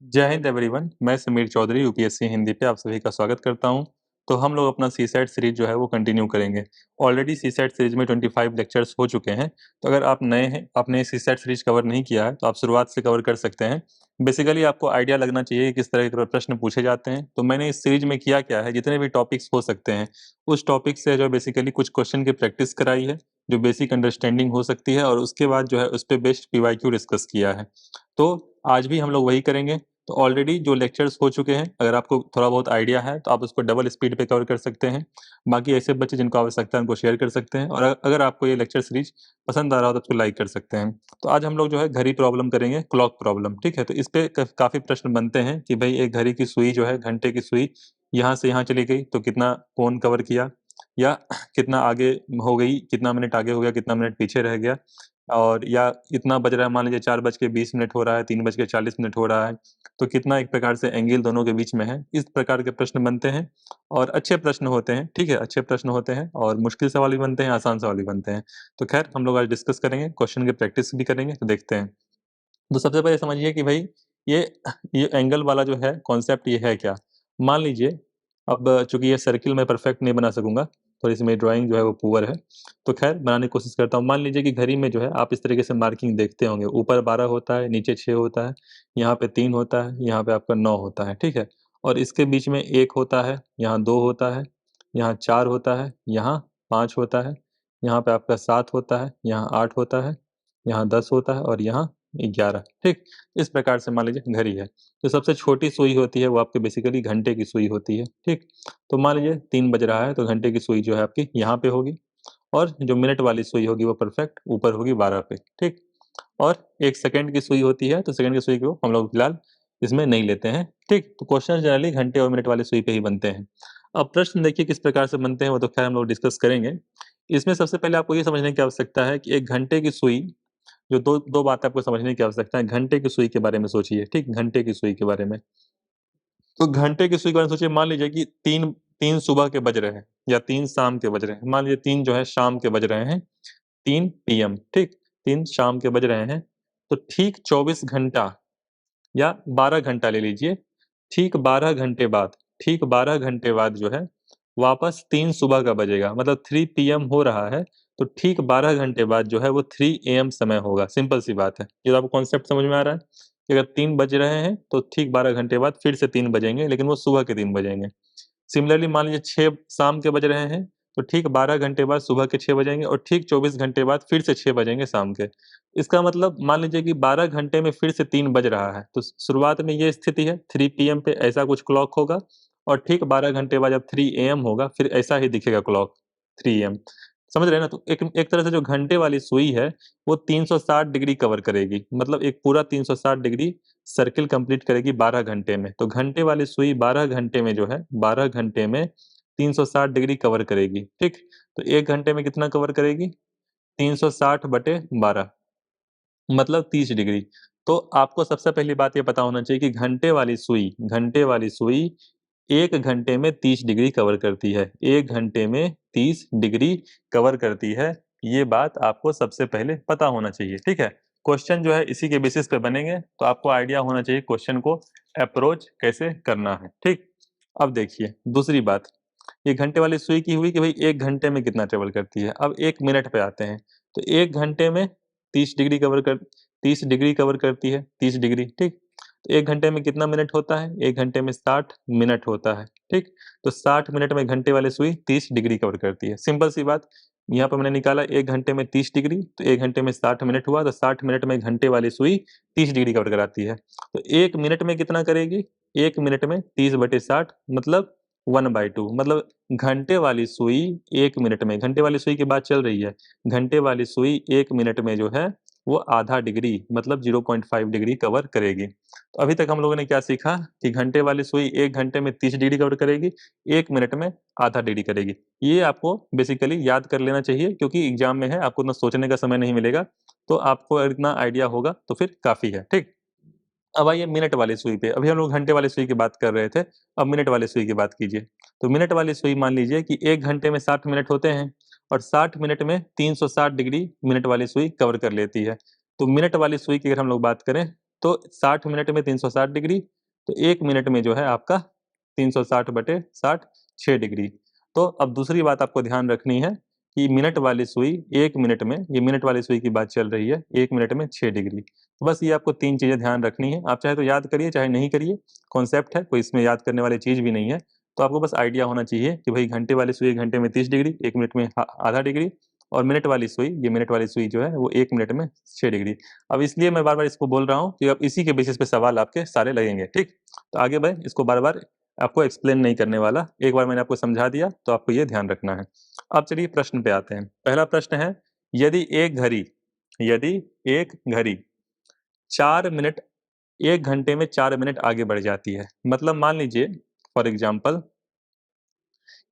जय हिंद एवरीवन। मैं समीर चौधरी यूपीएससी हिंदी पे आप सभी का स्वागत करता हूं। तो हम लोग अपना सीसेट सीरीज जो है वो कंटिन्यू करेंगे। ऑलरेडी सीसेट सीरीज में 25 लेक्चर्स हो चुके हैं। तो अगर आप नए हैं, आपने सीसेट सीरीज कवर नहीं किया है, तो आप शुरुआत से कवर कर सकते हैं। बेसिकली आपको आइडिया लगना चाहिए कि किस तरह के प्रश्न पूछे जाते हैं। तो मैंने इस सीरीज में किया क्या है, जितने भी टॉपिक्स हो सकते हैं उस टॉपिक से जो बेसिकली कुछ क्वेश्चन की प्रैक्टिस कराई है, जो बेसिक अंडरस्टैंडिंग हो सकती है, और उसके बाद जो है उस पर बेस्ड पीवाईक्यू डिस्कस किया है। तो आज भी हम लोग वही करेंगे। तो ऑलरेडी जो लेक्चर्स हो चुके हैं, अगर आपको थोड़ा बहुत आइडिया है तो आप उसको डबल स्पीड पे कवर कर सकते हैं। बाकी ऐसे बच्चे जिनको आवश्यकता है उनको शेयर कर सकते हैं, और अगर आपको ये लेक्चर सीरीज पसंद आ रहा हो तो उसको लाइक कर सकते हैं। तो आज हम लोग जो है घड़ी प्रॉब्लम करेंगे, क्लॉक प्रॉब्लम। ठीक है, तो इस पे काफी प्रश्न बनते हैं कि भाई एक घड़ी की सुई जो है, घंटे की सुई यहाँ से यहाँ चली गई तो कितना कोण कवर किया, या कितना आगे हो गई, कितना मिनट आगे हो गया, कितना मिनट पीछे रह गया, और या इतना बज रहा है, मान लीजिए 4:20 हो रहा है, 3:40 हो रहा है, तो कितना एक प्रकार से एंगल दोनों के बीच में है। इस प्रकार के प्रश्न बनते हैं और अच्छे प्रश्न होते हैं। ठीक है, अच्छे प्रश्न होते हैं और मुश्किल सवाल भी बनते हैं, आसान सवाल भी बनते हैं। तो खैर, हम लोग आज डिस्कस करेंगे, क्वेश्चन की प्रैक्टिस भी करेंगे। तो देखते हैं। तो सबसे पहले समझिए कि भाई ये ये एंगल वाला जो है कॉन्सेप्ट, ये है क्या। मान लीजिए, अब चूंकि ये सर्किल मैं परफेक्ट नहीं बना सकूंगा, तो इसमें ड्राइंग जो है वो पुअर है, तो खैर बनाने की कोशिश करता हूँ। मान लीजिए कि घड़ी में जो है आप इस तरीके से मार्किंग देखते होंगे, ऊपर 12 होता है, नीचे 6 होता है, यहाँ पे 3 होता है, यहाँ पे आपका 9 होता है। ठीक है, और इसके बीच में 1 होता है, यहाँ 2 होता है, यहाँ 4 होता है, यहाँ 5 होता है, यहाँ पे आपका 7 होता है, यहाँ 8 होता है, यहाँ 10 होता है, और यहाँ 11। ठीक, इस प्रकार से मान लीजिए घड़ी है। जो सबसे छोटी सुई होती है वो आपके बेसिकली घंटे की सुई होती है। ठीक, तो मान लीजिए 3 बज रहा है, तो घंटे की सुई जो है आपकी यहाँ पे होगी, और जो मिनट वाली सुई होगी वो परफेक्ट ऊपर होगी 12 पे। ठीक, और 1 सेकंड की सुई होती है, तो सेकंड की सुई को हम लोग फिलहाल इसमें नहीं लेते हैं। ठीक, तो क्वेश्चन जनरली घंटे और मिनट वाली सुई पे ही बनते हैं। अब प्रश्न देखिए किस प्रकार से बनते हैं, वो तो खैर हम लोग डिस्कस करेंगे। इसमें सबसे पहले आपको ये समझने की आवश्यकता है कि एक घंटे की सुई, जो दो दो बातें आपको समझने की आवश्यकता है। घंटे की सुई के बारे में सोचिए। ठीक, घंटे की सुई के बारे में, तो घंटे की सुई के बारे में सोचिए। मान लीजिए कि तीन तीन सुबह के बज रहे हैं, या 3 शाम के बज रहे हैं। मान लीजिए 3 जो है शाम के बज रहे हैं, 3 पीएम। ठीक, 3 शाम के बज रहे हैं, तो ठीक 24 घंटा या 12 घंटा ले लीजिए। ठीक 12 घंटे बाद, ठीक 12 घंटे बाद जो है वापस 3 सुबह का बजेगा, मतलब 3 पीएम हो रहा है। तो ठीक 12 घंटे बाद जो है वो 3 एएम समय होगा। सिंपल सी बात है। ये तो आपको कॉन्सेप्ट समझ में आ रहा है कि अगर 3 बज रहे हैं तो ठीक 12 घंटे बाद फिर से 3 बजेंगे, लेकिन वो सुबह के 3 बजेंगे। सिमिलरली मान लीजिए 6 शाम के बज रहे हैं, तो ठीक 12 घंटे बाद सुबह के 6 बजेंगे, और ठीक 24 घंटे बाद फिर से 6 बजेंगे शाम के। इसका मतलब मान लीजिए कि 12 घंटे में फिर से 3 बज रहा है, तो शुरुआत में ये स्थिति है, 3 पीएम पे ऐसा कुछ क्लॉक होगा, और ठीक 12 घंटे बाद जब 3 एएम होगा फिर ऐसा ही दिखेगा क्लॉक, 3 एएम। समझ रहे हैं ना? तो एक एक तरह से जो घंटे वाली सुई है वो 360 डिग्री कवर करेगी, मतलब एक पूरा 360 डिग्री सर्किल कंप्लीट करेगी 12 घंटे में। तो घंटे वाली सुई 12 घंटे में जो है, 12 घंटे में 360 डिग्री कवर करेगी। ठीक, तो 1 घंटे में कितना कवर करेगी? 360/12, मतलब 30 डिग्री। तो आपको सबसे पहली बात ये पता होना चाहिए कि घंटे वाली सुई 1 घंटे में 30 डिग्री कवर करती है। 1 घंटे में 30 डिग्री कवर करती है। ये बात आपको सबसे पहले पता होना चाहिए। ठीक है? क्वेश्चन जो है इसी के बेसिस पे बनेंगे, तो आपको आइडिया होना चाहिए क्वेश्चन को अप्रोच कैसे करना है। ठीक? अब देखिए दूसरी बात, ये घंटे वाली सुई की हुई कि भाई 1 घंटे में कितना ट्रेवल करती है। अब 1 मिनट पे आते हैं, तो 1 घंटे में 30 डिग्री कवर कर 30 डिग्री कवर करती है, 30 डिग्री। ठीक? तो 1 घंटे में कितना मिनट होता है? 1 घंटे में 60 मिनट होता है। ठीक? तो 60 मिनट में घंटे वाली सुई 30 डिग्री कवर करती है। सिंपल सी बात, यहाँ पे मैंने निकाला 1 घंटे में 30 डिग्री, तो 1 घंटे में 60 मिनट हुआ, तो 60 मिनट में घंटे वाली सुई 30 डिग्री कवर कराती है। तो 1 मिनट में कितना करेगी? 1 मिनट में 30/60, मतलब 1/2, मतलब घंटे वाली सुई 1 मिनट में, घंटे वाली सुई की बात चल रही है, घंटे वाली सुई 1 मिनट में जो है वो आधा डिग्री, मतलब 0.5 डिग्री कवर करेगी। तो अभी तक हम लोगों ने क्या सीखा कि घंटे वाली सुई 1 घंटे में 30 डिग्री कवर करेगी, 1 मिनट में आधा डिग्री करेगी। ये आपको बेसिकली याद कर लेना चाहिए, क्योंकि एग्जाम में है, आपको उतना सोचने का समय नहीं मिलेगा। तो आपको अगर इतना आइडिया होगा तो फिर काफ़ी है। ठीक? अब आइए मिनट वाली सुई पे। अभी हम लोग घंटे वाली सुई की बात कर रहे थे, अब मिनट वाली सुई की बात कीजिए। तो मिनट वाली सुई मान लीजिए कि 1 घंटे में 60 मिनट होते हैं, और 60 मिनट में 360 डिग्री मिनट वाली सुई कवर कर लेती है। तो मिनट वाली सुई की अगर हम लोग बात करें, तो 60 मिनट में 360 डिग्री, तो 1 मिनट में जो है आपका 360/60 6 डिग्री। तो अब दूसरी बात आपको ध्यान रखनी है कि मिनट वाली सुई 1 मिनट में, ये मिनट वाली सुई की बात चल रही है, 1 मिनट में 6 डिग्री। तो बस ये आपको 3 चीज़ें ध्यान रखनी है। आप चाहे तो याद करिए, चाहे नहीं करिए, कॉन्सेप्ट है, कोई इसमें याद करने वाली चीज़ भी नहीं है। तो आपको बस आइडिया होना चाहिए कि भाई घंटे वाली सुई 1 घंटे में 30 डिग्री, 1 मिनट में आधा डिग्री, और मिनट वाली सुई, ये मिनट वाली सुई जो है वो 1 मिनट में 6 डिग्री। अब इसलिए मैं बार-बार इसको बोल रहा हूँ कि अब इसी के बेसिस पे सवाल आपके सारे लगेंगे, ठीक? तो आगे बढ़ें, इसको बार-बार आपको एक्सप्लेन नहीं करने वाला, एक बार मैंने आपको समझा दिया, तो आपको ये ध्यान रखना है। अब चलिए प्रश्न पे आते हैं। पहला प्रश्न है, यदि एक घड़ी 4 मिनट 1 घंटे में 4 मिनट आगे बढ़ जाती है, मतलब मान लीजिए फॉर एग्जांपल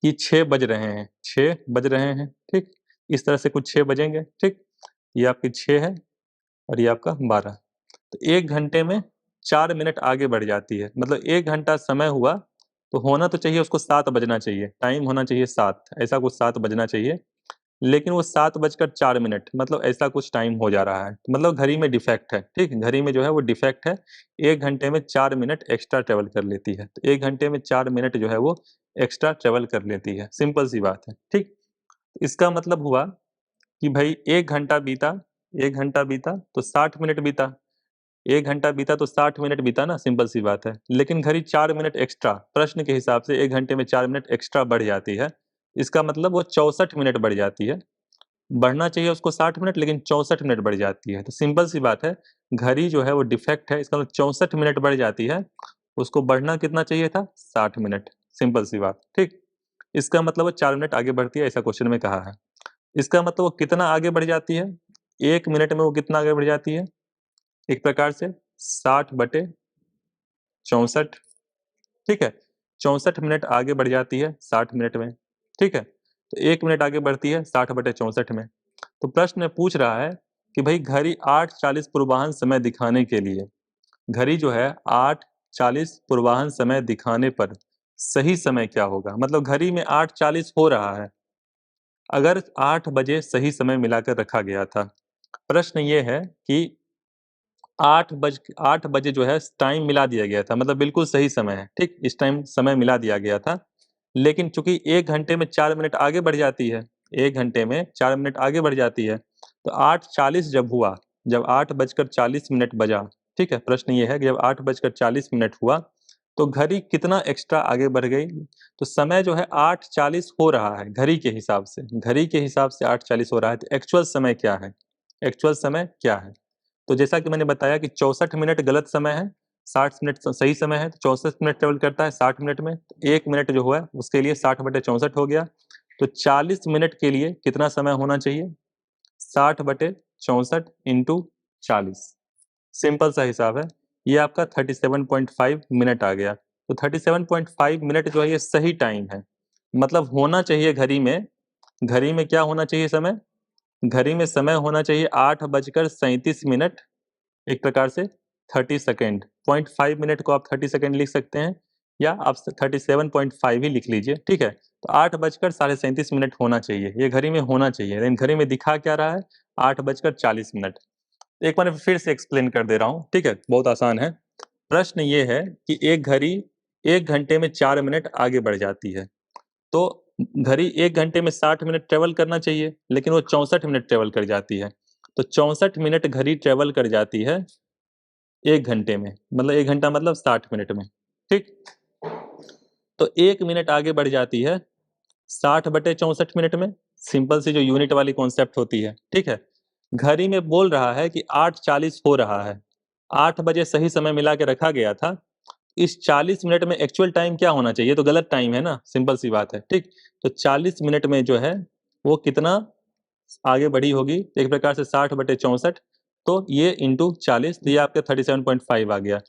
कि 6 बज रहे हैं, 6 बज रहे हैं, ठीक? इस तरह से कुछ 6 बजेंगे, ठीक? ये आपके 6 है और ये आपका 12। तो 1 घंटे में 4 मिनट आगे बढ़ जाती है, मतलब 1 घंटा समय हुआ, तो होना तो चाहिए उसको 7 बजना चाहिए, टाइम होना चाहिए 7, ऐसा कुछ 7 बजना चाहिए, लेकिन वो 7 बजकर 4 मिनट, मतलब ऐसा कुछ टाइम हो जा रहा है, मतलब घड़ी में डिफेक्ट है, ठीक? घड़ी में जो है वो डिफेक्ट है, 1 घंटे में 4 मिनट एक्स्ट्रा ट्रैवल कर लेती है, तो 1 घंटे में 4 मिनट जो है वो एक्स्ट्रा ट्रैवल कर लेती है, सिंपल सी बात है, ठीक? इसका मतलब हुआ कि भाई 1 घंटा बीता, 1 घंटा बीता तो 60 मिनट बीता, 1 घंटा बीता तो 60 मिनट बीता ना, सिंपल सी बात है। लेकिन घड़ी 4 मिनट एक्स्ट्रा, प्रश्न के हिसाब से 1 घंटे में 4 मिनट एक्स्ट्रा बढ़ जाती है, इसका मतलब वो 64 मिनट बढ़ जाती है। बढ़ना चाहिए उसको 60 मिनट, लेकिन 64 मिनट बढ़ जाती है, तो सिंपल सी बात है, घड़ी जो है वो डिफेक्ट है, इसका मतलब 64 मिनट बढ़ जाती है, उसको बढ़ना कितना चाहिए था? 60 मिनट, सिंपल सी बात, ठीक? इसका मतलब वो 4 मिनट आगे बढ़ती है, ऐसा क्वेश्चन में कहा है। इसका मतलब वो कितना आगे बढ़ जाती है? 1 मिनट में वो कितना आगे बढ़ जाती है? एक प्रकार से 60/64, ठीक है? 64 मिनट आगे बढ़ जाती है 60 मिनट में, ठीक है? तो 1 मिनट आगे बढ़ती है 60/64 में। तो प्रश्न में पूछ रहा है कि भई घड़ी 8:40 पूर्वाह्न समय दिखाने के लिए, घड़ी जो है 8:40 पूर्वाह्न समय दिखाने पर सही समय क्या होगा? मतलब घड़ी में 8:40 हो रहा है, अगर 8 बजे सही समय मिलाकर रखा गया था। प्रश्न ये है कि 8 बजे जो है टाइम मिला दिया गया था, मतलब बिल्कुल सही समय है, ठीक? इस टाइम समय मिला दिया गया था, लेकिन चूँकि 1 घंटे में 4 मिनट आगे बढ़ जाती है, 1 घंटे में 4 मिनट आगे बढ़ जाती है, तो 8:40 जब हुआ, जब 8:40 बजा, ठीक है? प्रश्न ये है कि जब 8:40 हुआ, तो घड़ी कितना एक्स्ट्रा आगे बढ़ गई? तो समय जो है 8:40 हो रहा है घड़ी के हिसाब से 8:40 हो रहा है, तो एक्चुअल समय क्या है? एक्चुअल समय क्या है? तो जैसा कि मैंने बताया कि 64 मिनट गलत समय है, 60 मिनट सही समय है, तो 64 मिनट ट्रैवल करता है 60 मिनट में, 1 मिनट जो हुआ उसके लिए 60/64 हो गया, तो 40 मिनट के लिए कितना समय होना चाहिए? 60/64 इंटू 40, सिंपल सा हिसाब है, ये आपका 37.5 मिनट आ गया। तो 37.5 मिनट जो है ये सही टाइम है, मतलब होना चाहिए घड़ी में क्या होना चाहिए समय? घड़ी में समय होना चाहिए 8:37 एक प्रकार से 30 सेकंड, 0.5 मिनट को आप 30 सेकंड लिख सकते हैं, या आप 37.5 ही लिख लीजिए, ठीक है? तो 8:37 होना चाहिए, ये घड़ी में होना चाहिए, लेकिन घड़ी में दिखा क्या रहा है? 8:40। एक बार मैं फिर से एक्सप्लेन कर दे रहा हूँ, ठीक है? बहुत आसान है। प्रश्न ये है कि एक घड़ी 1 घंटे में 4 मिनट आगे बढ़ जाती है, तो घड़ी 1 घंटे में 60 मिनट ट्रैवल करना चाहिए, लेकिन वो 64 मिनट ट्रैवल कर जाती है। तो 64 मिनट घड़ी ट्रैवल कर जाती है 1 घंटे में, मतलब 1 घंटा मतलब 60 मिनट में, ठीक? तो 1 मिनट आगे बढ़ जाती है 60/64 मिनट में, सिंपल सी जो यूनिट वाली कॉन्सेप्ट होती है, ठीक है? घड़ी में बोल रहा है कि 8:40 हो रहा है, 8 बजे सही समय मिला के रखा गया था, इस 40 मिनट में एक्चुअल टाइम क्या होना चाहिए? ये तो गलत टाइम है ना, सिंपल सी बात है, ठीक? तो 40 मिनट में जो है वो कितना आगे बढ़ी होगी? एक प्रकार से 60/64, तो ये इंटू 40, तो ये आपका 37.5 आ गया।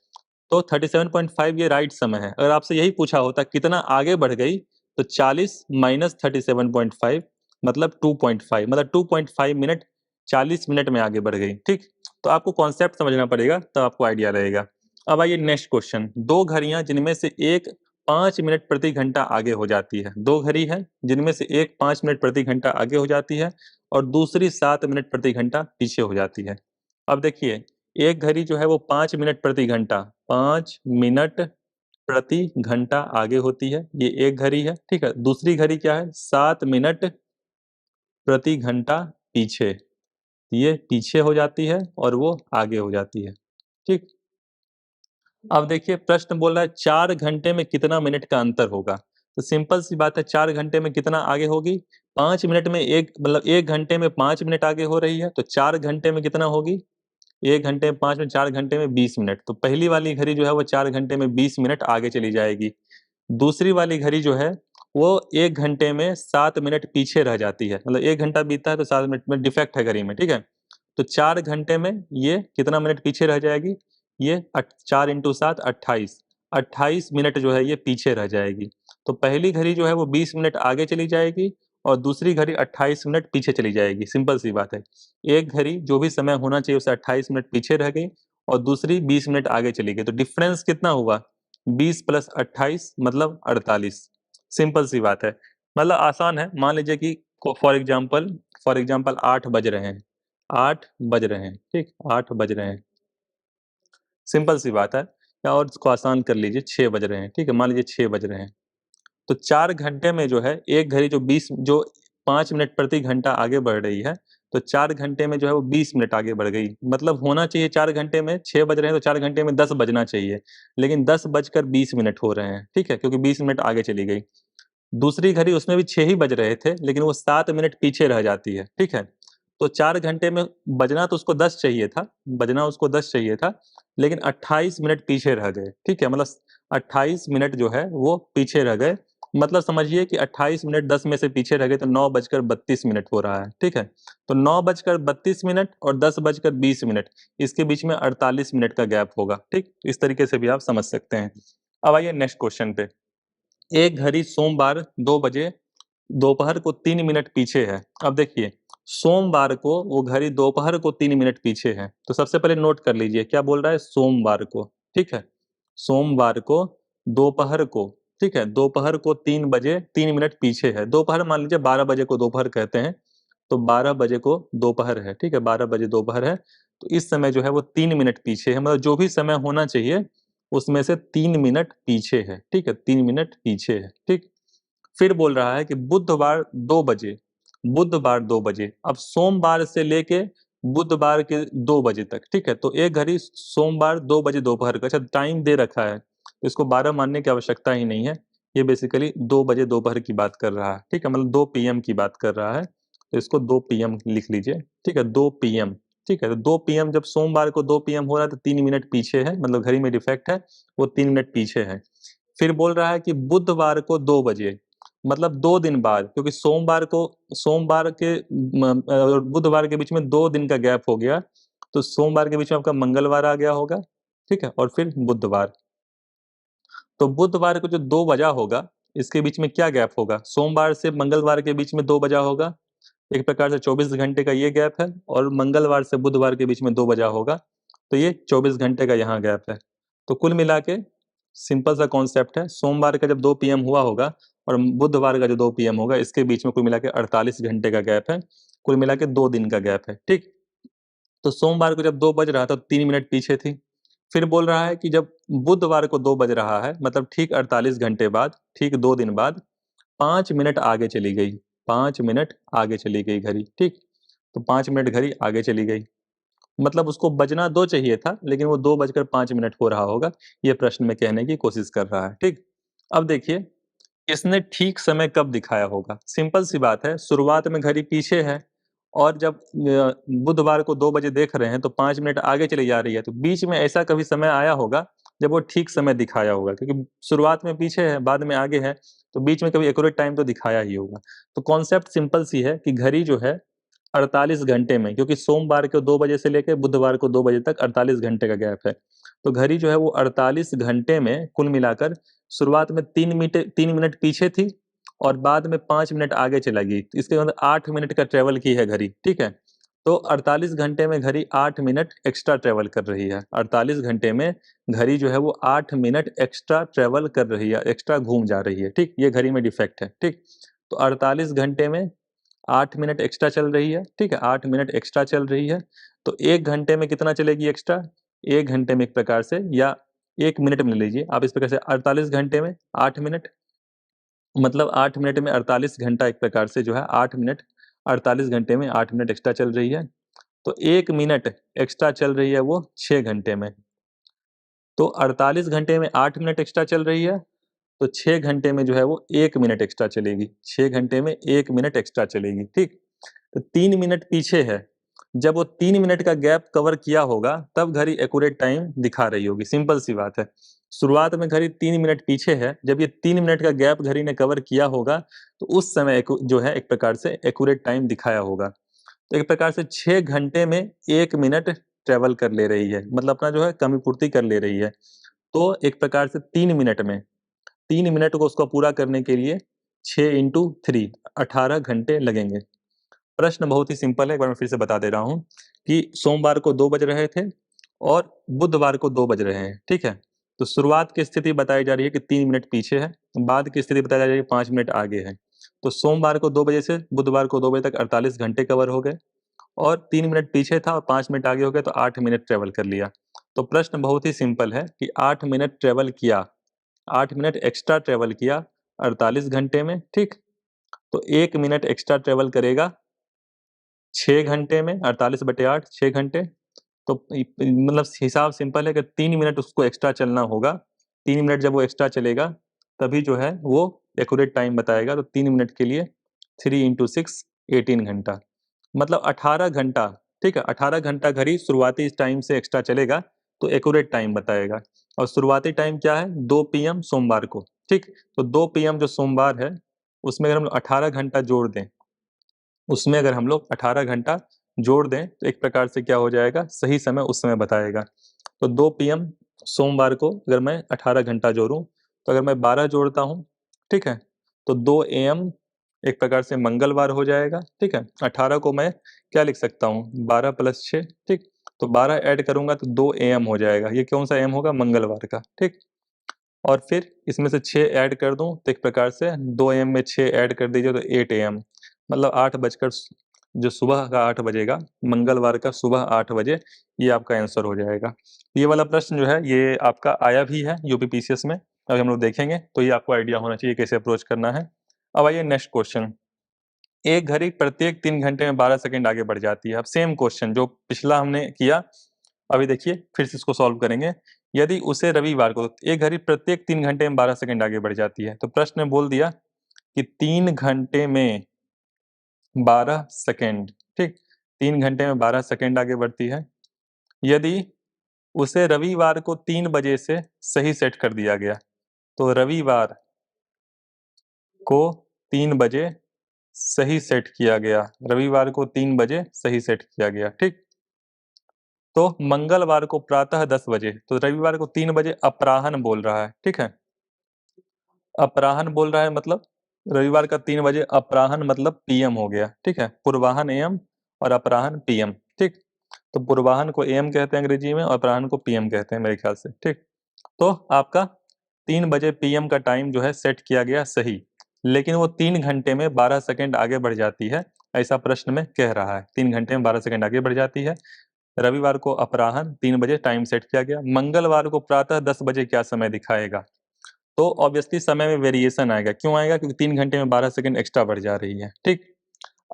तो 37.5 ये राइट समय है। अगर आपसे यही पूछा होता कितना आगे बढ़ गई, तो 40 माइनस 37.5 मतलब 2.5, मतलब 2.5 मिनट 40 मिनट में आगे बढ़ गई, ठीक? तो आपको कॉन्सेप्ट समझना पड़ेगा, तब आपको आइडिया रहेगा। अब आइए नेक्स्ट क्वेश्चन, 2 घड़ियां जिनमें से एक 5 मिनट प्रति घंटा आगे हो जाती है, 2 घड़ी है जिनमें से एक 5 मिनट प्रति घंटा आगे हो जाती है और दूसरी 7 मिनट प्रति घंटा पीछे हो जाती है। अब देखिए, एक घड़ी जो है वो 5 मिनट प्रति घंटा, 5 मिनट प्रति घंटा आगे होती है, ये एक घड़ी है, ठीक है। दूसरी घड़ी क्या है, 7 मिनट प्रति घंटा पीछे, ये पीछे हो जाती है और वो आगे हो जाती है, ठीक। अब देखिए प्रश्न बोल रहा है 4 घंटे में कितना मिनट का अंतर होगा। तो सिंपल सी बात है, 4 घंटे में कितना आगे होगी, 5 मिनट में एक, मतलब 1 घंटे में 5 मिनट आगे हो रही है, तो 4 घंटे में कितना होगी, 1 घंटे में 5 मिनट, 4 घंटे में 20 मिनट। तो पहली वाली घड़ी जो है वो 4 घंटे में 20 मिनट आगे चली जाएगी। दूसरी वाली घड़ी जो है वो 1 घंटे में 7 मिनट पीछे रह जाती है, मतलब 1 घंटा बीतता है तो 7 मिनट में डिफेक्ट है घड़ी में, ठीक है। तो 4 घंटे में ये कितना मिनट पीछे रह जाएगी, ये 4 इंटू 7 28, 28 मिनट जो है ये पीछे रह जाएगी। तो पहली घड़ी जो है वो 20 मिनट आगे चली जाएगी और दूसरी घड़ी 28 मिनट पीछे चली जाएगी, सिंपल सी बात है। एक घड़ी जो भी समय होना चाहिए उसे 28 मिनट पीछे रह गई और दूसरी 20 मिनट आगे चली गई, तो डिफरेंस कितना हुआ, 20 प्लस 28 मतलब 48, सिंपल सी बात है। मतलब आसान है, मान लीजिए कि फॉर एग्जाम्पल 8 बज रहे हैं, 8 बज रहे हैं, ठीक, 8 बज रहे हैं, सिंपल सी बात है। या और इसको आसान कर लीजिए, 6 बज रहे हैं, ठीक है, मान लीजिए 6 बज रहे हैं। तो 4 घंटे में जो है एक घड़ी जो 5 मिनट प्रति घंटा आगे बढ़ रही है, तो 4 घंटे में जो है वो 20 मिनट आगे बढ़ गई। मतलब होना चाहिए 4 घंटे में 6 बज रहे हैं तो 4 घंटे में 10 बजना चाहिए, लेकिन 10 बजकर 20 मिनट हो रहे हैं, ठीक है, क्योंकि 20 मिनट आगे चली गई। दूसरी घड़ी उसमें भी 6 ही बज रहे थे, लेकिन वो 7 मिनट पीछे रह जाती है, ठीक है। तो 4 घंटे में बजना तो उसको 10 चाहिए था, बजना उसको 10 चाहिए था, लेकिन 28 मिनट पीछे रह गए, ठीक है। मतलब 28 मिनट जो है वो पीछे रह गए। मतलब समझिए कि 28 मिनट 10 में से पीछे रह गए तो 9 बजकर 32 मिनट हो रहा है, ठीक है। तो 9 बजकर 32 मिनट और 10 बजकर 20 मिनट, इसके बीच में 48 मिनट का गैप होगा, ठीक। इस तरीके से भी आप समझ सकते हैं। अब आइए नेक्स्ट क्वेश्चन पे। एक घड़ी सोमवार 2 बजे दोपहर को 3 मिनट पीछे है। अब देखिए सोमवार को वो घड़ी दोपहर को 3 मिनट पीछे है। तो सबसे पहले नोट कर लीजिए क्या बोल रहा है, सोमवार को, ठीक है। सोमवार को दोपहर को, ठीक है, दोपहर को 3 बजे 3 मिनट पीछे है। दोपहर मान लीजिए 12 बजे को दोपहर कहते हैं, तो 12 बजे को दोपहर है, ठीक है, 12 बजे दोपहर है। तो इस समय जो है वो 3 मिनट पीछे है, मतलब जो भी समय होना चाहिए उसमें से 3 मिनट पीछे है, ठीक है, 3 मिनट पीछे है, ठीक। फिर बोल रहा है कि बुधवार 2 बजे, बुधवार 2 बजे, अब सोमवार से लेके बुधवार के 2 बजे तक, ठीक है। तो एक घड़ी सोमवार 2 बजे दोपहर का, अच्छा टाइम दे रखा है, तो इसको 12 मानने की आवश्यकता ही नहीं है। ये बेसिकली 2 बजे दोपहर की बात कर रहा है, ठीक है, मतलब 2 पीएम की बात कर रहा है। तो इसको 2 पीएम लिख लीजिए, ठीक है, 2 पीएम, ठीक है। तो 2 पीएम जब सोमवार को 2 पीएम हो रहा है तो 3 मिनट पीछे है, मतलब घड़ी में डिफेक्ट है, वो 3 मिनट पीछे है। फिर बोल रहा है कि बुधवार को 2 बजे, मतलब 2 दिन बाद, क्योंकि सोमवार के और बुधवार के बीच में 2 दिन का गैप हो गया, तो सोमवार के बीच में आपका मंगलवार आ गया होगा, ठीक है, और फिर बुधवार। तो बुधवार को जो 2 बजा होगा, इसके बीच में क्या गैप होगा, सोमवार से मंगलवार के बीच में 2 बजा होगा, एक प्रकार से 24 घंटे का ये गैप है, और मंगलवार से बुधवार के बीच में 2 बजा होगा, तो ये 24 घंटे का यहाँ गैप है। तो कुल मिला के सिंपल सा कॉन्सेप्ट है, सोमवार का जब 2 पीएम हुआ होगा और बुधवार का जो 2 पीएम होगा, इसके बीच में कुल मिला के 48 घंटे का गैप है, कुल मिला के 2 दिन का गैप है, ठीक। तो सोमवार को जब 2 बज रहा था तो 3 मिनट पीछे थी। फिर बोल रहा है कि जब बुधवार को 2 बज रहा है, मतलब ठीक 48 घंटे बाद, ठीक 2 दिन बाद 5 मिनट आगे चली गई, 5 मिनट आगे चली गई घड़ी, ठीक। तो 5 मिनट घड़ी आगे चली गई, मतलब उसको बजना 2 चाहिए था, लेकिन वो 2 बजकर 5 मिनट हो रहा होगा, ये प्रश्न में कहने की कोशिश कर रहा है, ठीक। अब देखिए इसने ठीक समय कब दिखाया होगा, सिंपल सी बात है, शुरुआत में घड़ी पीछे है और जब बुधवार को 2 बजे देख रहे हैं तो 5 मिनट आगे चली जा रही है, तो बीच में ऐसा कभी समय आया होगा जब वो ठीक समय दिखाया होगा, क्योंकि शुरुआत में पीछे है बाद में आगे है, तो बीच में कभी एक्यूरेट टाइम तो दिखाया ही होगा। तो कॉन्सेप्ट सिंपल सी है कि घड़ी जो है 48 घंटे में, क्योंकि सोमवार को 2 बजे से लेकर बुधवार को 2 बजे तक 48 घंटे का गैप है, तो घड़ी जो है वो 48 घंटे में कुल मिलाकर शुरुआत में 3 मिनट पीछे थी और बाद में 5 मिनट आगे चला गई, तो इसके मतलब 8 मिनट का ट्रेवल की है घड़ी, ठीक है। तो 48 घंटे में घड़ी 8 मिनट एक्स्ट्रा ट्रेवल कर रही है, 48 घंटे में घड़ी जो है वो 8 मिनट एक्स्ट्रा ट्रेवल कर रही है, एक्स्ट्रा घूम जा रही है, ठीक, ये घड़ी में डिफेक्ट है, ठीक। तो 48 घंटे में 8 मिनट एक्स्ट्रा चल रही है, ठीक है, 8 मिनट एक्स्ट्रा चल रही है। तो 1 घंटे में कितना चलेगी एक्स्ट्रा? 1 घंटे में एक प्रकार से, या 1 मिनट में ले लीजिए आप, इस प्रकार से 48 घंटे में 8 मिनट, मतलब 8 मिनट में 48 घंटा, एक प्रकार से जो है 8 मिनट 48 घंटे में 8 मिनट एक्स्ट्रा चल रही है। तो 1 मिनट एक्स्ट्रा चल रही है वो 6 घंटे में। तो 48 घंटे में 8 मिनट एक्स्ट्रा चल रही है, तो 6 घंटे में जो है वो 1 मिनट एक्स्ट्रा चलेगी। 6 घंटे में 1 मिनट एक्स्ट्रा चलेगी, ठीक? तो 3 मिनट पीछे है। जब वो 3 मिनट का गैप कवर किया होगा, तब घड़ी एक्यूरेट टाइम दिखा रही होगी। सिंपल सी बात है। शुरुआत में घड़ी 3 मिनट पीछे है, जब ये 3 मिनट का गैप घड़ी ने कवर किया होगा, तो उस समय जो है एक प्रकार से एक्यूरेट टाइम दिखाया होगा। तो एक प्रकार से 6 घंटे में 1 मिनट ट्रेवल कर ले रही है, मतलब अपना जो है कमी पूर्ति कर ले रही है। तो एक प्रकार से 3 मिनट में, 3 मिनट को उसको पूरा करने के लिए 6 इंटू 3 18 घंटे लगेंगे। प्रश्न बहुत ही सिंपल है, एक बार मैं फिर से बता दे रहा हूँ कि सोमवार को 2 बज रहे थे और बुधवार को 2 बज रहे हैं, ठीक है? तो शुरुआत की स्थिति बताई जा रही है कि 3 मिनट पीछे है, बाद की स्थिति बताई जा रही है 5 मिनट आगे है। तो सोमवार को 2 बजे से बुधवार को 2 बजे तक 48 घंटे कवर हो गए, और 3 मिनट पीछे था और 5 मिनट आगे हो गए, तो 8 मिनट ट्रेवल कर लिया। तो प्रश्न बहुत ही सिंपल है कि 8 मिनट ट्रेवल किया, 8 मिनट एक्स्ट्रा ट्रेवल किया 48 घंटे में, ठीक? तो 1 मिनट एक्स्ट्रा ट्रेवल करेगा 6 घंटे में, 48/8 6 घंटे। तो मतलब हिसाब सिंपल है कि 3 मिनट उसको एक्स्ट्रा चलना होगा। 3 मिनट जब वो एक्स्ट्रा चलेगा, तभी जो है वो एक्यूरेट टाइम बताएगा। तो 3 मिनट के लिए 3 इंटू 6 18 घंटा, मतलब 18 घंटा, ठीक है? 18 घंटा घड़ी शुरुआती टाइम से एक्स्ट्रा चलेगा, तो एक्यूरेट टाइम बताएगा। और शुरुआती टाइम क्या है? 2 पीएम सोमवार को, ठीक? तो 2 पीएम जो सोमवार है, उसमें अगर हम 18 घंटा जोड़ दें, उसमें अगर हम लोग 18 घंटा जोड़ दें, तो एक प्रकार से क्या हो जाएगा? सही समय उस समय बताएगा। तो 2 पीएम सोमवार को अगर मैं 18 घंटा जोड़ूँ, तो अगर मैं 12 जोड़ता हूँ, ठीक है? तो 2 एएम एक प्रकार से मंगलवार हो जाएगा, ठीक है? 18 को मैं क्या लिख सकता हूँ? 12 + 6, ठीक? तो 12 ऐड करूँगा तो 2 एएम हो जाएगा। ये कौन-सा एएम होगा? मंगलवार का, ठीक? और फिर इसमें से 6 ऐड कर दूँ, तो एक प्रकार से 2 एएम में 6 ऐड कर दीजिए तो 8 एएम, मतलब 8 बजकर जो सुबह का 8 बजेगा, मंगलवार का सुबह 8 बजे, ये आपका आंसर हो जाएगा। ये वाला प्रश्न जो है ये आपका आया भी है यूपीपीसीएस में, अभी हम लोग देखेंगे, तो ये आपको आइडिया होना चाहिए कैसे अप्रोच करना है। अब आइए नेक्स्ट क्वेश्चन। एक घड़ी प्रत्येक 3 घंटे में 12 सेकंड आगे बढ़ जाती है। अब सेम क्वेश्चन जो पिछला हमने किया, अभी देखिए फिर से इसको सॉल्व करेंगे। यदि उसे रविवार को एक घड़ी प्रत्येक 3 घंटे में 12 सेकंड आगे बढ़ जाती है, तो प्रश्न में बोल दिया कि 3 घंटे में 12 सेकंड, ठीक? 3 घंटे में 12 सेकंड आगे बढ़ती है। यदि उसे रविवार को 3 बजे से सही सेट कर दिया गया, तो रविवार को 3 बजे सही सेट किया गया, रविवार को 3 बजे सही सेट किया गया, ठीक? तो मंगलवार को प्रातः 10 बजे, तो रविवार को 3 बजे अपराह्न बोल रहा है, ठीक है? अपराह्न बोल रहा है, मतलब रविवार का 3 बजे अपराह्न मतलब पीएम हो गया, ठीक है? पूर्वाह्न एएम और अपराह्न पीएम, ठीक? तो पूर्वाह्न को एएम कहते हैं अंग्रेजी में, और अपराह्न को पीएम कहते हैं मेरे ख्याल से, ठीक? तो आपका 3 बजे पीएम का टाइम जो है सेट किया गया सही, लेकिन वो 3 घंटे में 12 सेकंड आगे बढ़ जाती है, ऐसा प्रश्न में कह रहा है। 3 घंटे में 12 सेकंड आगे बढ़ जाती है। रविवार को अपराह्न 3 बजे टाइम सेट किया गया। मंगलवार को प्रातः 10 बजे क्या समय दिखाएगा? तो ऑब्वियसली समय में वेरिएशन आएगा। क्यों आएगा? क्योंकि 3 घंटे में 12 सेकंड एक्स्ट्रा बढ़ जा रही है, ठीक?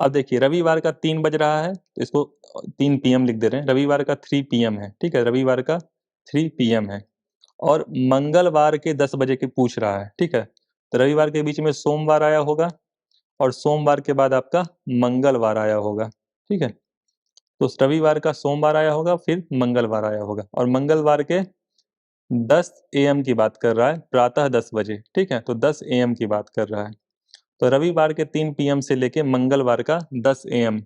अब देखिए रविवार का 3 बज रहा है, तो इसको 3 पीएम लिख दे रहे हैं। रविवार का 3 पीएम है, ठीक है? रविवार का 3 पीएम है, और मंगलवार के 10 बजे की पूछ रहा है, ठीक है? तो रविवार के बीच में सोमवार आया होगा, और सोमवार के बाद आपका मंगलवार आया होगा, ठीक है? तो रविवार का सोमवार आया होगा, फिर मंगलवार आया होगा, और मंगलवार के 10 एएम की बात कर रहा है, प्रातः 10 बजे, ठीक है? तो 10 एएम की बात कर रहा है। तो रविवार के 3 पीएम से लेके मंगलवार का 10 एएम,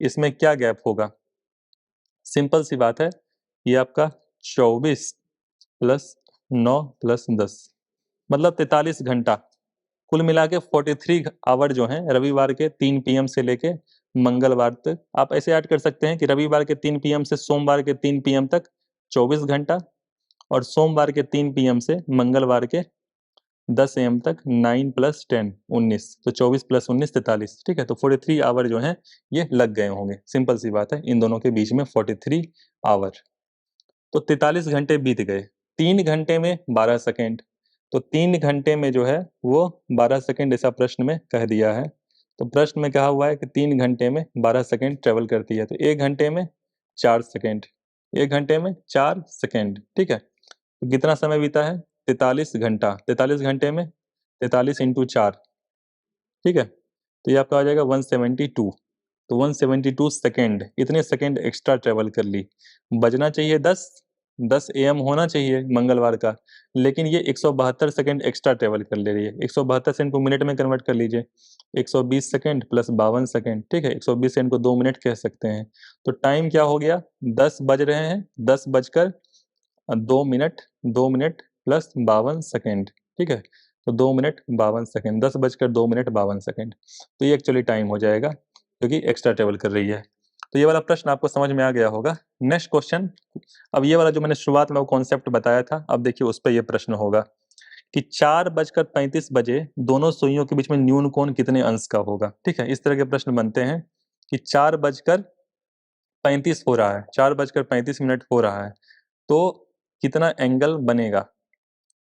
इसमें क्या गैप होगा? सिंपल सी बात है, ये आपका 24 प्लस 9 प्लस 10, मतलब 43 घंटा, कुल मिला के 43 आवर जो हैं रविवार के 3 पीएम से लेके मंगलवार तक। आप ऐसे ऐड कर सकते हैं कि रविवार के 3 पीएम से सोमवार के 3 पीएम तक 24 घंटा, और सोमवार के 3 पीएम से मंगलवार के 10 AM तक 9 + 10 19, तो 24 + 19 43, ठीक है। तो 43 आवर जो हैं ये लग गए होंगे, सिंपल सी बात है, इन दोनों के बीच में 43 आवर। तो 43 घंटे बीत गए, 3 घंटे में 12 सेकेंड, तो 3 घंटे में जो है वो 12 सेकेंड ऐसा प्रश्न में कह दिया है। तो प्रश्न में कहा हुआ है कि 3 घंटे में 12 सेकेंड ट्रेवल करती है, तो 1 घंटे में 4 सेकेंड, 1 घंटे में 4 सेकेंड, ठीक है। तो कितना समय बीता है? 43 घंटा, 43 घंटे में 43 × 4, ठीक है। तो ये आपका आ जाएगा 172, तो 172 सेकेंड, इतने सेकेंड एक्स्ट्रा ट्रेवल कर ली। बजना चाहिए 10 AM होना चाहिए मंगलवार का, लेकिन ये 172 सेकेंड एक्स्ट्रा ट्रेवल कर ले रही है। 172 सेकेंड को मिनट में कन्वर्ट कर लीजिए, 120 सेकेंड प्लस 52 सेकेंड, ठीक है। 120 सेकेंड को 2 मिनट कह सकते हैं। तो टाइम क्या हो गया? 10 बज रहे हैं, 10 बजकर 2 मिनट, 2 मिनट प्लस 52 सेकेंड, ठीक है। तो 2 मिनट 52 सेकेंड, 10 बजकर 2 मिनट 52 सेकेंड, तो ये एक्चुअली टाइम हो जाएगा क्योंकि एक्स्ट्रा ट्रेवल कर रही है। तो ये वाला प्रश्न आपको समझ में आ गया होगा। नेक्स्ट क्वेश्चन, अब ये वाला जो मैंने शुरुआत में वो कॉन्सेप्ट बताया था, अब देखिए उस पर ये प्रश्न होगा कि 4:35 बजे दोनों सुइयों के बीच में न्यून कोण कितने अंश का होगा, ठीक है। इस तरह के प्रश्न बनते हैं कि 4:35 हो रहा है, 4:35 हो रहा है, तो कितना एंगल बनेगा?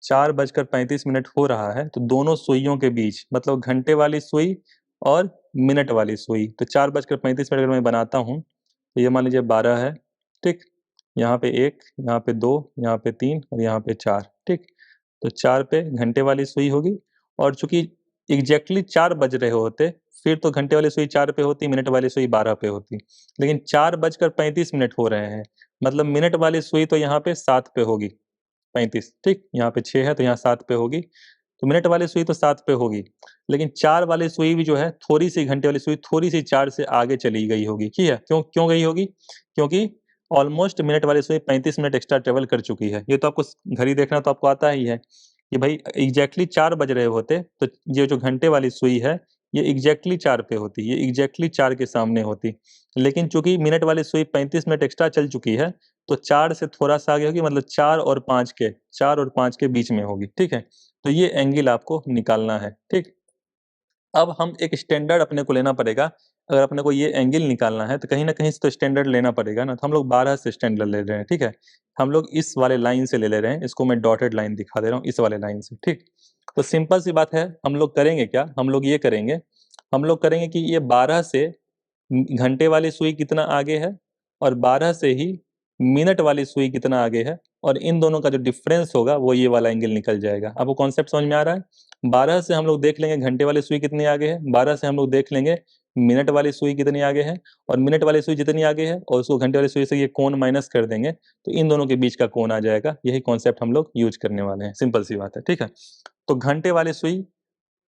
4:35 हो रहा है, तो दोनों सुइयों के बीच, मतलब घंटे वाली सुई और मिनट वाली सुई, तो 4:35 अगर मैं बनाता हूँ, तो ये मान लीजिए 12 है, ठीक। यहाँ पे 1, यहाँ पे 2, यहाँ पे 3 और यहाँ पे 4, ठीक। तो 4 पे घंटे वाली सुई होगी, और चूंकि एग्जैक्टली 4 बज रहे होते, फिर तो घंटे वाली सुई 4 पे होती, मिनट वाली सुई 12 पे होती, लेकिन 4:35 हो रहे हैं, मतलब मिनट वाली सुई तो यहाँ पे 7 पे होगी, 35, ठीक। यहाँ पे 6 है तो यहाँ 7 पे होगी, तो मिनट वाली सुई तो 7 पे होगी, लेकिन 4 वाली सुई भी जो है थोड़ी सी, घंटे वाली सुई थोड़ी सी 4 से आगे चली गई होगी, ठीक है। क्यों क्यों गई होगी? क्योंकि ऑलमोस्ट मिनट वाली सुई 35 मिनट एक्स्ट्रा ट्रेवल कर चुकी है। ये तो आपको घड़ी देखना तो आपको आता ही है कि भाई एग्जैक्टली 4 बज रहे होते, तो ये जो घंटे वाली सुई है ये एग्जैक्टली 4 पे होती, ये एग्जैक्टली 4 के सामने होती, लेकिन चूंकि मिनट वाली सुई 35 मिनट एक्स्ट्रा चल चुकी है, तो 4 से थोड़ा सा आगे होगी, मतलब 4 और 5 के बीच में होगी, ठीक है। तो ये एंगल आपको निकालना है, ठीक। अब हम एक स्टैंडर्ड अपने को लेना पड़ेगा, अगर अपने को ये एंगल निकालना है तो कहीं ना कहीं से तो स्टैंडर्ड लेना पड़ेगा ना, तो हम लोग 12 से स्टैंडर्ड ले रहे हैं, ठीक है। हम लोग इस वाले लाइन से ले रहे हैं, इसको मैं डॉटेड लाइन दिखा दे रहा हूँ, इस वाले लाइन से, ठीक। तो सिंपल सी बात है, हम लोग करेंगे क्या, हम लोग ये करेंगे, हम लोग करेंगे कि ये 12 से घंटे वाली सुई कितना आगे है, और 12 से ही मिनट वाली सुई कितना आगे है, और इन दोनों का जो डिफरेंस होगा वो ये वाला एंगल निकल जाएगा। आपको कॉन्सेप्ट समझ में आ रहा है? 12 से हम लोग देख लेंगे घंटे वाली सुई कितनी आगे है, 12 से हम लोग देख लेंगे मिनट वाली सुई कितनी आगे है, और मिनट वाली सुई जितनी आगे है और उसको घंटे वाली सुई से ये कोण माइनस कर देंगे, तो इन दोनों के बीच का कोण आ जाएगा। यही कॉन्सेप्ट हम लोग यूज करने वाले हैं, सिंपल सी बात है, ठीक है। तो घंटे वाली सुई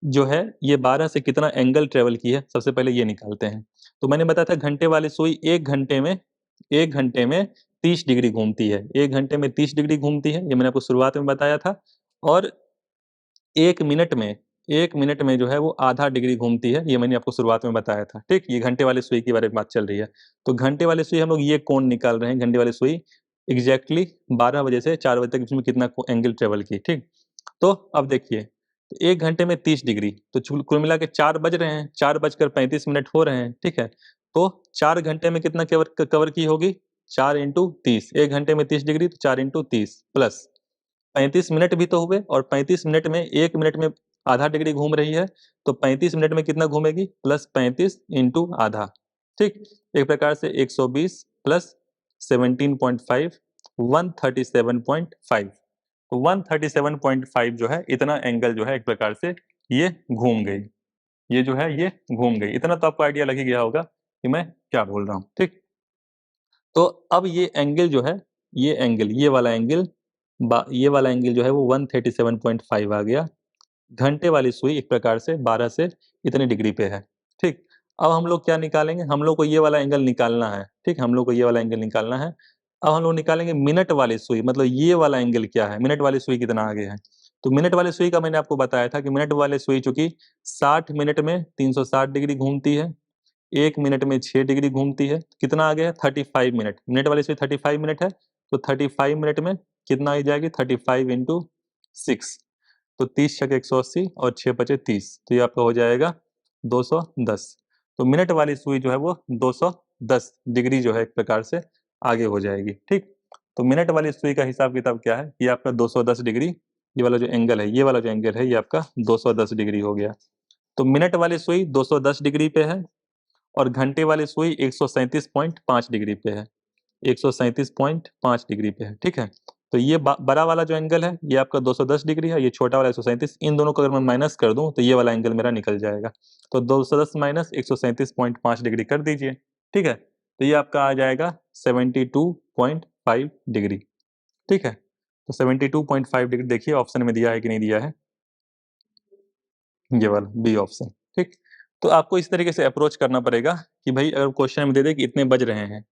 जो है ये 12 से कितना एंगल ट्रेवल की है, सबसे पहले ये निकालते हैं। तो मैंने बताया था घंटे वाली सुई 1 घंटे में 30 डिग्री घूमती है, 1 घंटे में 30 डिग्री घूमती है, ये मैंने आपको शुरुआत में बताया था। और 1 मिनट में 1 मिनट में जो है वो आधा डिग्री घूमती है, ये मैंने आपको शुरुआत में बताया था, ठीक। ये घंटे वाली सुई के बारे में बात चल रही है। तो घंटे वाली सुई हम लोग ये कोण निकाल रहे हैं, घंटे वाली सुई एग्जैक्टली 12 बजे से 4 बजे तक इसमें कितना एंगल ट्रेवल की, ठीक। तो अब देखिए, तो 1 घंटे में 30 डिग्री, तो कुल मिला के 4 बज रहे हैं, 4:35 हो रहे हैं, ठीक है। तो 4 घंटे में कितना कवर कवर की होगी? 4 × 30, 1 घंटे में 30 डिग्री, तो 4 × 30 प्लस 35 मिनट भी तो हुए, और 35 मिनट में 1 मिनट में आधा डिग्री घूम रही है, तो 35 मिनट में कितना घूमेगी? प्लस 35 × आधा, ठीक। एक प्रकार से 120 प्लस 17.5, 137.5, तो 137.5 जो है इतना एंगल जो है एक प्रकार से ये घूम गई, ये जो है ये घूम गई। इतना तो आपको आइडिया लग ही गया होगा कि मैं क्या बोल रहा हूँ, ठीक। तो अब ये एंगल जो है, ये एंगल, ये वाला एंगल जो है वो 137.5 आ गया। घंटे वाली सुई एक प्रकार से 12 से इतने डिग्री पे है, ठीक। अब हम लोग क्या निकालेंगे, हम लोग को ये वाला एंगल निकालना है, ठीक। हम लोग को ये वाला एंगल निकालना है। अब हम लोग निकालेंगे मिनट वाली सुई, मतलब ये वाला एंगल क्या है, मिनट वाली सुई कितना आगे है। तो मिनट वाली सुई का मैंने आपको बताया था कि मिनट वाली सुई चूंकि 60 मिनट में 360 डिग्री घूमती है, 1 मिनट में 6 डिग्री घूमती है, कितना आ गया? 35 मिनट। मिनट वाली सुई 35 मिनट है, तो 35 मिनट में कितना आ जाएगी? 35 × 6, तो 30 छक 180 और 6 पचे 30, तो ये आपका हो जाएगा 210। तो मिनट वाली सुई जो है वो 210 डिग्री जो है एक प्रकार से आगे हो जाएगी। ठीक, तो मिनट वाली सुई का हिसाब किताब क्या है, ये आपका 210 डिग्री, ये वाला जो एंगल है, ये वाला जो एंगल है ये आपका 210 डिग्री हो गया। तो मिनट वाली सुई 210 डिग्री पे है और घंटे वाली सुई 137.5 डिग्री पे है, 137.5 डिग्री पे है। ठीक है, तो ये बड़ा वाला जो एंगल है ये आपका 210 डिग्री है, ये छोटा वाला 137, इन दोनों को अगर मैं माइनस कर दूं तो ये वाला एंगल मेरा निकल जाएगा। तो 210 माइनस 137.5 डिग्री कर दीजिए। ठीक है, तो ये आपका आ जाएगा 72.5 डिग्री। ठीक है, तो 72.5 डिग्री देखिए ऑप्शन में दिया है कि नहीं दिया है, ये वाला बी ऑप्शन। ठीक, तो आपको इस तरीके से अप्रोच करना पड़ेगा कि भाई अगर क्वेश्चन में दे दे कि इतने बज रहे हैं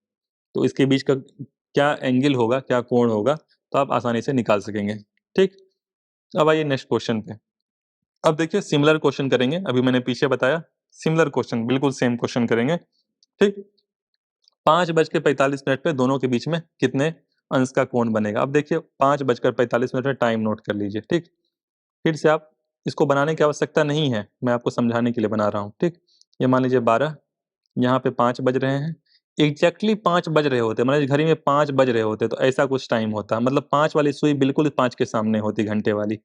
तो इसके बीच का क्या एंगल होगा, क्या कोण होगा, तो आप आसानी से निकाल सकेंगे। ठीक, अब आइए नेक्स्ट क्वेश्चन पे। अब देखिए सिमिलर क्वेश्चन करेंगे, अभी मैंने पीछे बताया सिमिलर क्वेश्चन, बिल्कुल सेम क्वेश्चन करेंगे। ठीक, 5:45 पे दोनों के बीच में कितने अंश का कोण बनेगा। अब देखिए 5:45 में टाइम नोट कर लीजिए। ठीक, फिर से आप इसको बनाने की आवश्यकता नहीं है, मैं आपको समझाने के लिए बना रहा हूँ। ठीक, ये मान लीजिए 12, यहाँ पे 5 बज रहे हैं, एग्जैक्टली 5 बज रहे होते, मतलब घड़ी में 5 बज रहे होते तो ऐसा कुछ टाइम होता, मतलब 5 वाली सुई बिल्कुल 5 के सामने होती घंटे वाली,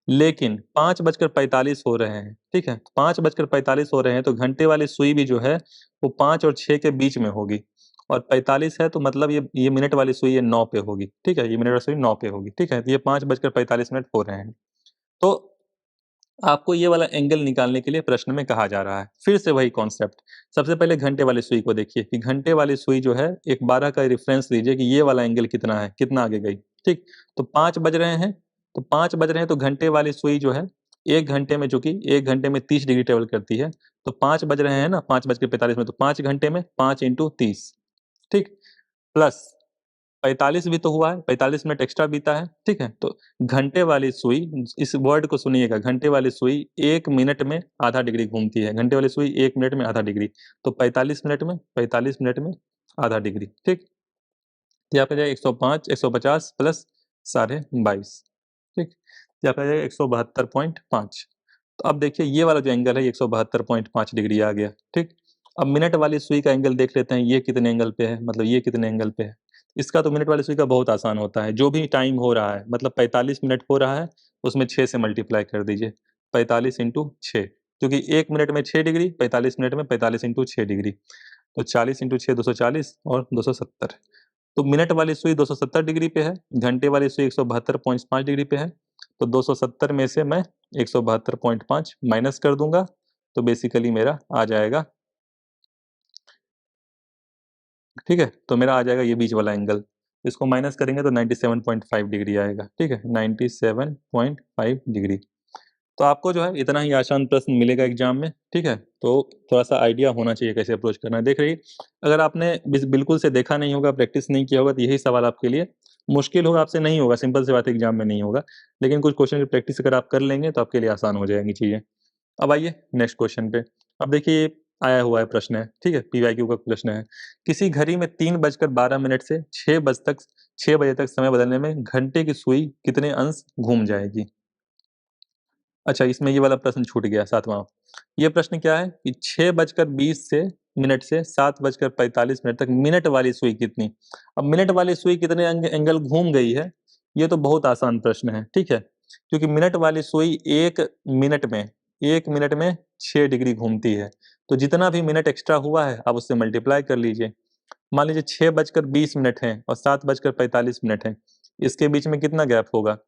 लेकिन 5:45 हो रहे हैं। ठीक है, 5:45 हो रहे हैं तो घंटे वाली सुई भी जो है वो 5 और 6 के बीच में होगी, और 45 है तो मतलब ये मिनट वाली सुई ये 9 पे होगी। ठीक है, ये मिनट वाली सुई 9 पे होगी। ठीक है, तो ये 5:45 हो रहे हैं। तो आपको ये वाला एंगल निकालने के लिए प्रश्न में कहा जा रहा है। फिर से वही कॉन्सेप्ट, सबसे पहले घंटे वाली सुई को देखिए कि घंटे वाली सुई जो है एक 12 का रेफरेंस लीजिए कि ये वाला एंगल कितना है, कितना आगे गई। ठीक, तो 5 बज रहे हैं, तो 5 बज रहे हैं तो घंटे वाली सुई जो है एक घंटे में, चूंकि एक घंटे में 30 डिग्री ट्रेवल करती है, तो 5 बज रहे हैं ना, 5:45 में, तो 5 घंटे में 5 इंटू 30। ठीक, प्लस 45 भी तो हुआ है, 45 मिनट एक्स्ट्रा बीता है। ठीक है, तो घंटे वाली सुई, इस वर्ड को सुनिएगा, घंटे वाली सुई 1 मिनट में आधा डिग्री घूमती है, घंटे वाली सुई 1 मिनट में आधा डिग्री, तो 45 मिनट में आधा डिग्री। ठीक, ये आपका जाएगा 105, 150 प्लस 22.5। ठीक, ये आपका जाएगा 172.5। तो अब देखिए ये वाला जो एंगल है ये 172.5 डिग्री आ गया। ठीक, अब मिनट वाली सुई का एंगल देख लेते हैं, ये कितने एंगल पे है, मतलब ये कितने एंगल पे है। इसका तो मिनट वाली सुई का बहुत आसान होता है, जो भी टाइम हो रहा है, मतलब 45 मिनट हो रहा है उसमें 6 से मल्टीप्लाई कर दीजिए, 45 इंटू 6, क्योंकि 1 मिनट में 6 डिग्री, 45 मिनट में 45 इंटू 6 डिग्री, तो 40 इंटू 6 240 और 270। तो मिनट वाली सुई 270 डिग्री पे है, घंटे वाली सुई 172.5 डिग्री पे है, तो 270 में से मैं 172.5 माइनस कर दूंगा, तो बेसिकली मेरा आ जाएगा, ठीक है, तो मेरा आ जाएगा ये बीच वाला एंगल, इसको माइनस करेंगे तो 97.5 डिग्री आएगा। ठीक है, 97.5 डिग्री। तो आपको जो है इतना ही आसान प्रश्न मिलेगा एग्जाम में। ठीक है, तो थोड़ा सा आइडिया होना चाहिए कैसे अप्रोच करना है। देख रही, अगर आपने बिल्कुल से देखा नहीं होगा, प्रैक्टिस नहीं किया होगा, तो यही सवाल आपके लिए मुश्किल होगा, आपसे नहीं होगा, सिंपल सी बात है एग्जाम में नहीं होगा, लेकिन कुछ क्वेश्चन की प्रैक्टिस अगर आप कर लेंगे तो आपके लिए आसान हो जाएंगी चीजें। अब आइए नेक्स्ट क्वेश्चन पे। अब देखिए ये आया हुआ है प्रश्न है, ठीक है, पीवाईक्यू का प्रश्न है। किसी घड़ी में 3:12 से 6 बजे तक समय बदलने में घंटे की सुई कितने अंश घूम जाएगी। अच्छा, इसमें ये वाला प्रश्न छूट गया, 7वां। ये प्रश्न क्या है कि 6:20 से मिनट से 7:45 तक मिनट वाली सुई कितनी, अब मिनट वाली सुई कितने एंगल घूम गई है, ये तो बहुत आसान प्रश्न है। ठीक है, क्योंकि मिनट वाली सुई एक मिनट में 6 डिग्री घूमती है, तो जितना भी मिनट एक्स्ट्रा हुआ है आप उससे मल्टीप्लाई कर लीजिए। मान लीजिए 6:20 है और 7:45 है, इसके बीच में कितना गैप होगा,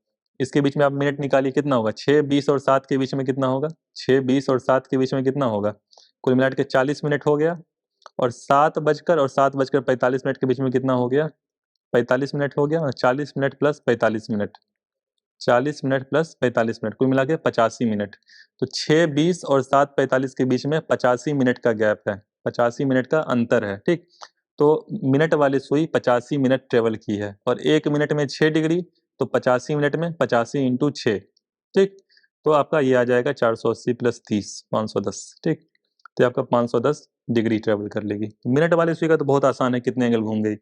इसके बीच में आप मिनट निकालिए, कितना होगा, 6:20 और 7 के बीच में कितना होगा, 6:20 और 7 के बीच में कितना होगा, कुल मिला के 40 मिनट हो गया, और 7:45 के बीच में कितना हो गया, 45 मिनट हो गया, और 40 minute plus 45 minute, 40 minute plus 45 minute, कुल मिला के 85 मिनट। तो 6:20 और 7:45 के बीच में 85 मिनट का गैप है, 85 मिनट का अंतर है। ठीक, तो मिनट वाली सुई 85 मिनट ट्रेवल की है, और 1 मिनट में 6 डिग्री, तो 85 मिनट में 85 इंटू 6। ठीक, तो आपका ये आ जाएगा 480 प्लस 30, 510। ठीक, तो आपका 510 डिग्री ट्रेवल कर लेगी। मिनट वाली सुई का तो बहुत आसान है, कितने एंगल घूम गई।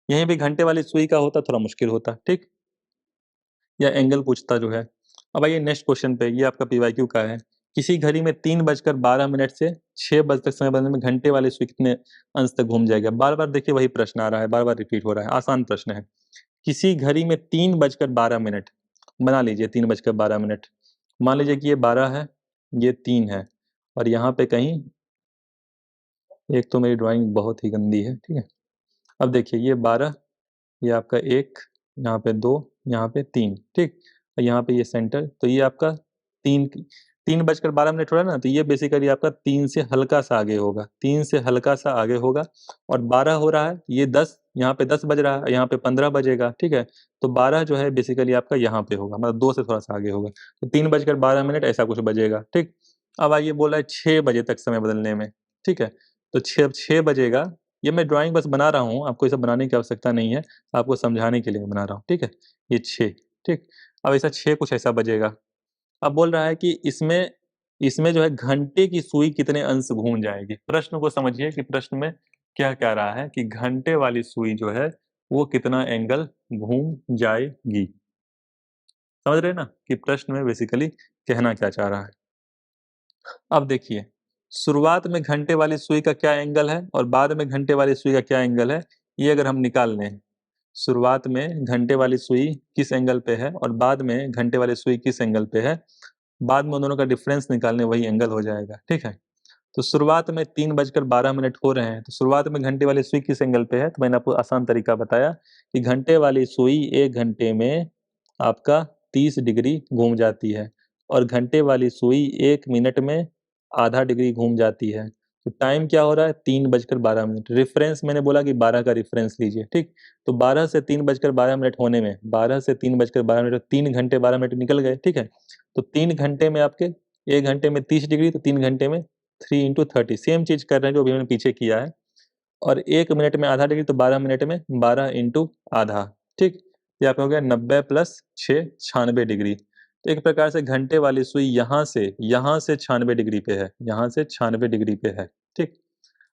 यहीं भी घंटे वाली सुई का होता थोड़ा मुश्किल होता। ठीक, या एंगल पूछता जो है। अब आइए नेक्स्ट क्वेश्चन पे, ये आपका पीवाईक्यू का है। किसी घड़ी में 3:12 से 6 बजे तक समय बदलने में घंटे वाली सुई कितने अंश तक घूम जाएगा? बार बार देखिए वही प्रश्न आ रहा है, बार बार रिपीट हो रहा है, आसान प्रश्न है। किसी घड़ी में 3:12 बना लीजिए, 3:12। मान लीजिए कि ये 12 है, ये 3 है, और यहाँ पे कहीं, एक तो मेरी ड्राइंग बहुत ही गंदी है, ठीक है। अब देखिए ये 12, ये आपका 1, यहाँ पे 2, यहाँ पे 3, ठीक। और यहाँ पे ये सेंटर, तो ये आपका 3:12 हो रहा है ना, तो ये बेसिकली आपका 3 से हल्का सा आगे होगा, 3 से हल्का सा आगे होगा। और 12 हो रहा है, ये 10, यहाँ पे 10 बज रहा है, यहाँ पे 15 बजेगा, ठीक है। तो 12 जो है बेसिकली आपका यहाँ पे होगा, मतलब 2 से थोड़ा सा आगे होगा, तो 3:12 ऐसा कुछ बजेगा, ठीक। अब आइए बोला है 6 बजे तक समय बदलने में, ठीक है। तो 6 बजेगा, ये मैं ड्राइंग बस बना रहा हूँ, आपको ये सब बनाने की आवश्यकता नहीं है, आपको समझाने के लिए मैं बना रहा हूँ, ठीक है। ये 6, ठीक। अब ऐसा 6 कुछ ऐसा बजेगा। अब बोल रहा है कि इसमें इसमें जो है घंटे की सुई कितने अंश घूम जाएगी। प्रश्न को समझिए कि प्रश्न में क्या कह रहा है कि घंटे वाली सुई जो है वो कितना एंगल घूम जाएगी। समझ रहे हैं ना कि प्रश्न में बेसिकली कहना क्या चाह रहा है। अब देखिए, शुरुआत में घंटे वाली सुई का क्या एंगल है और बाद में घंटे वाली सुई का क्या एंगल है, ये अगर हम निकाल लें, शुरुआत में घंटे वाली सुई किस एंगल पे है और बाद में घंटे वाली सुई किस एंगल पे है, बाद में उन दोनों का डिफरेंस निकालने वही एंगल हो जाएगा, ठीक है। तो शुरुआत में 3:12 हो रहे हैं, तो शुरुआत में घंटे वाली सुई किस एंगल पे है, तो मैंने आपको आसान तरीका बताया कि घंटे वाली सुई 1 घंटे में आपका 30 डिग्री घूम जाती है और घंटे वाली सुई 1 मिनट में आधा डिग्री घूम जाती है। तो टाइम क्या हो रहा है, 3:12। रेफरेंस मैंने बोला कि 12 का रेफरेंस लीजिए, ठीक। तो 12 से 3:12 होने में, 12 से 3:12, 3 घंटे 12 मिनट निकल गए, ठीक है। तो 3 घंटे में आपके, 1 घंटे में 30 डिग्री, तो 3 घंटे में 3 × 30, सेम चीज कर रहे हैं जो अभी हमने पीछे किया है। और 1 मिनट में आधा डिग्री, तो 12 मिनट में 12 × आधा, ठीक। ये आपका हो गया 90 + 6 96 डिग्री। तो एक प्रकार से घंटे वाली सुई यहाँ से 96 डिग्री पे है, यहाँ से 96 डिग्री पे है, ठीक।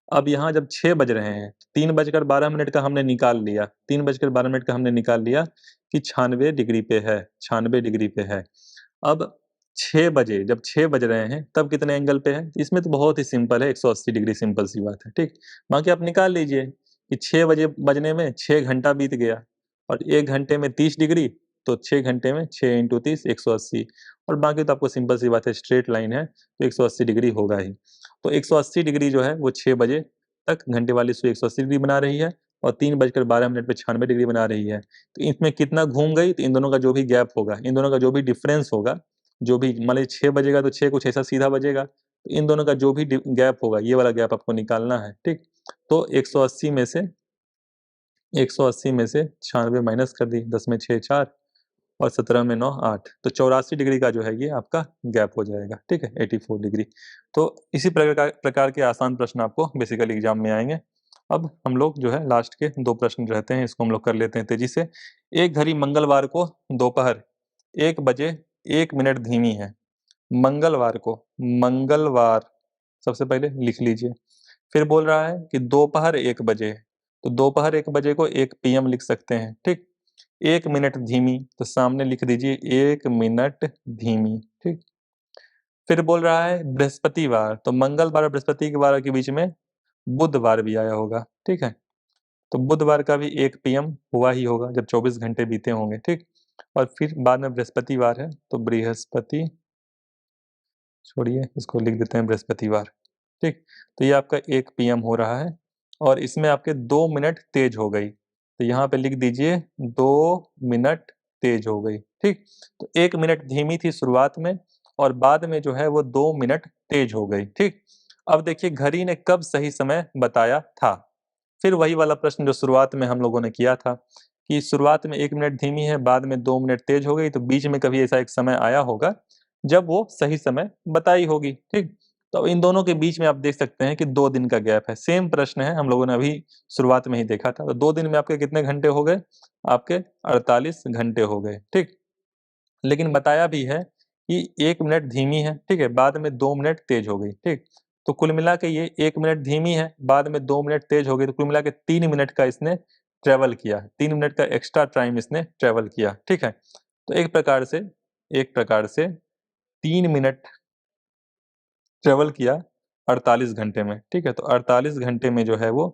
अब यहाँ जब 6 बज रहे हैं, 3:12 का हमने निकाल लिया, 3:12 का हमने निकाल लिया कि 96 डिग्री पे है, 96 डिग्री पे है। अब 6 बजे, जब 6 बज रहे हैं तब कितने एंगल पे है, इसमें तो बहुत ही सिंपल है, 180 डिग्री, सिंपल सी बात है, ठीक। बाकी आप निकाल लीजिए कि 6 बजे बजने में 6 घंटा बीत गया और 1 घंटे में 30 डिग्री, तो 6 घंटे में 6 × 30 180। और बाकी तो आपको सिंपल सी बात है, स्ट्रेट लाइन है, तो 180 डिग्री होगा ही। तो 180 डिग्री जो है वो 6 बजे तक घंटे वाली सुई 180 डिग्री बना रही है और 3:12 पे 96 डिग्री बना रही है। तो इसमें कितना घूम गई, तो इन दोनों का जो भी गैप होगा, इन दोनों का जो भी डिफरेंस होगा, जो भी मान लीजिए 6 बजेगा तो 6 कुछ ऐसा सीधा बजेगा, तो इन दोनों का जो भी गैप होगा, ये वाला गैप आपको निकालना है, ठीक। तो 180 में से 96 माइनस कर दी, 10 में 6 4 और 17 में 9 8, तो 84 डिग्री का जो है ये आपका गैप हो जाएगा, ठीक है, 84 डिग्री। तो इसी प्रकार के आसान प्रश्न आपको बेसिकली एग्जाम में आएंगे। अब हम लोग जो है लास्ट के 2 प्रश्न रहते हैं, इसको हम लोग कर लेते हैं तेजी से। एक घड़ी मंगलवार को दोपहर 1 बजे 1 मिनट धीमी है। मंगलवार सबसे पहले लिख लीजिए। फिर बोल रहा है कि दोपहर 1 बजे, तो दोपहर 1 बजे को 1 PM लिख सकते हैं, ठीक। 1 मिनट धीमी, तो सामने लिख दीजिए 1 मिनट धीमी, ठीक। फिर बोल रहा है बृहस्पतिवार, तो मंगलवार और बृहस्पति के वार के बीच में बुधवार भी आया होगा, ठीक है। तो बुधवार का भी 1 PM हुआ ही होगा जब 24 घंटे बीते होंगे, ठीक। और फिर बाद में बृहस्पतिवार है, तो बृहस्पति छोड़िए, इसको लिख देते हैं बृहस्पतिवार, ठीक। तो ये आपका 1 PM हो रहा है और इसमें आपके 2 मिनट तेज हो गई, तो यहाँ पे लिख दीजिए 2 मिनट तेज हो गई, ठीक। तो 1 मिनट धीमी थी शुरुआत में और बाद में जो है वो 2 मिनट तेज हो गई, ठीक। अब देखिए घड़ी ने कब सही समय बताया था। फिर वही वाला प्रश्न जो शुरुआत में हम लोगों ने किया था कि शुरुआत में 1 मिनट धीमी है, बाद में 2 मिनट तेज हो गई, तो बीच में कभी ऐसा एक समय आया होगा जब वो सही समय बताई होगी, ठीक। तो इन दोनों के बीच में आप देख सकते हैं कि 2 दिन का गैप है। सेम प्रश्न है, हम लोगों ने अभी शुरुआत में ही देखा था। तो 2 दिन में आपके कितने घंटे हो गए, आपके 48 घंटे हो गए, ठीक। लेकिन बताया भी है कि 1 मिनट धीमी है, ठीक है, बाद में 2 मिनट तेज हो गई, ठीक। तो कुल मिला के ये 1 मिनट धीमी है, बाद में 2 मिनट तेज हो गई, तो कुल मिला के 3 मिनट का इसने ट्रेवल किया, 3 मिनट का एक्स्ट्रा टाइम इसने ट्रेवल किया, ठीक है। तो एक प्रकार से एक प्रकार से 3 मिनट ट्रेवल किया 48 घंटे में, ठीक है। तो 48 घंटे में जो है वो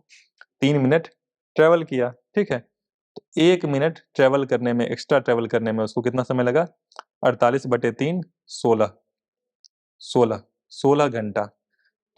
3 मिनट ट्रेवल किया, ठीक है। तो 1 मिनट ट्रेवल करने में, एक्स्ट्रा ट्रेवल करने में उसको कितना समय लगा? 48/3 16 16 16 घंटा।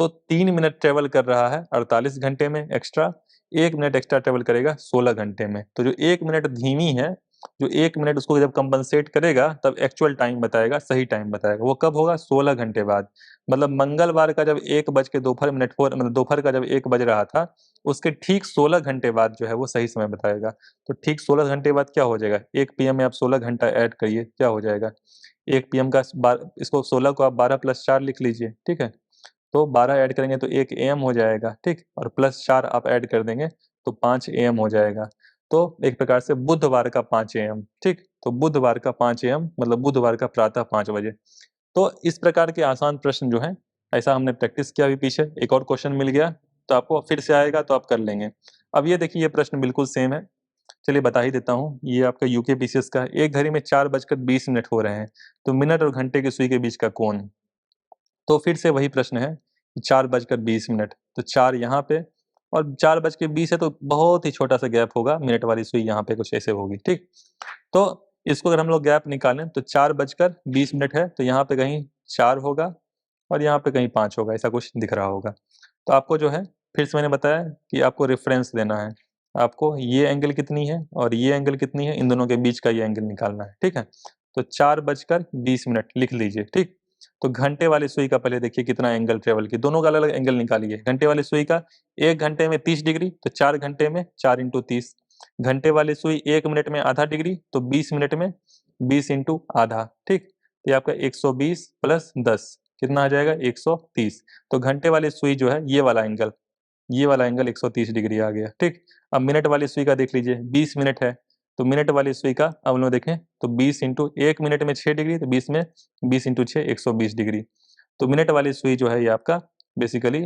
तो 3 मिनट ट्रेवल कर रहा है 48 घंटे में एक्स्ट्रा, 1 मिनट एक्स्ट्रा ट्रेवल करेगा 16 घंटे में। तो जो 1 मिनट धीमी है, जो 1 मिनट उसको जब कंपनसेट करेगा तब एक्चुअल टाइम बताएगा, सही टाइम बताएगा। वो कब होगा? 16 घंटे बाद। मतलब मंगलवार का जब 1 बज के दोपहर मिनट 4 मतलब दोपहर का जब 1 बज रहा था, उसके ठीक 16 घंटे बाद जो है वो सही समय बताएगा। तो ठीक 16 घंटे बाद क्या हो जाएगा? 1 पीएम में आप 16 घंटा ऐड करिए, क्या हो जाएगा? 1 पीएम का इसको 16 को आप 12 + 4 लिख लीजिए, ठीक है। तो 12 ऐड करेंगे तो 1 एएम हो जाएगा, ठीक। और प्लस 4 आप ऐड कर देंगे तो 5 एएम हो जाएगा। तो एक प्रकार से बुधवार का 5 एएम, ठीक। तो बुधवार का 5 एएम मतलब बुधवार का प्रातः 5 बजे। तो इस प्रकार के आसान प्रश्न जो हैं, ऐसा हमने प्रैक्टिस किया अभी पीछे। एक और क्वेश्चन मिल गया तो आपको फिर से आएगा तो आप कर लेंगे। अब ये देखिए, ये प्रश्न बिल्कुल सेम है। चलिए बता ही देता हूँ। ये आपका यूके पीसीएस का है। एक घड़ी में 4:20 हो रहे हैं, तो मिनट और घंटे की सुई के बीच का कोण। तो फिर से वही प्रश्न है, 4:20, तो 4 यहाँ पे और 4:20 है तो बहुत ही छोटा-सा गैप होगा, मिनट वाली सुई यहाँ पे कुछ ऐसे होगी, ठीक? तो इसको अगर हम लोग गैप निकालें तो 4:20 है, तो यहाँ पे कहीं 4 होगा और यहाँ पे कहीं 5 होगा, ऐसा कुछ दिख रहा होगा। तो आपको जो है, फिर से मैंने बताया कि आपको रेफ़रेंस देना है। आपको ये एंगल कितनी है और ये एंगल कितनी है, इन दोनों के बीच का ये एंगल निकालना है, ठीक है? तो 4:20 लिख लीजिए, ठीक? तो घंटे वाली सुई का पहले देखिए कितना एंगल ट्रेवल की, दोनों का अलग-अलग एंगल निकालिए। घंटे वाली सुई का 1 घंटे में 30 डिग्री, तो 4 घंटे में 4 × 30। घंटे वाली सुई 1 मिनट में आधा डिग्री, तो 20 मिनट में 20 × आधा, ठीक? तो ये आपका 120 + 10 कितना आ जाएगा? 130। तो घंटे वाली सुई जो है, ये वाला एंगल 130 डिग्री आ गया, ठीक? अब मिनट वाली सुई का देख लीजिए, 20 मिनट है, तो मिनट वाली सुई का अब हम लोग देखें तो 20 × 1 मिनट में 6 डिग्री, तो 20 में 20 × 6 120 डिग्री। तो मिनट वाली सुई जो है ये आपका बेसिकली,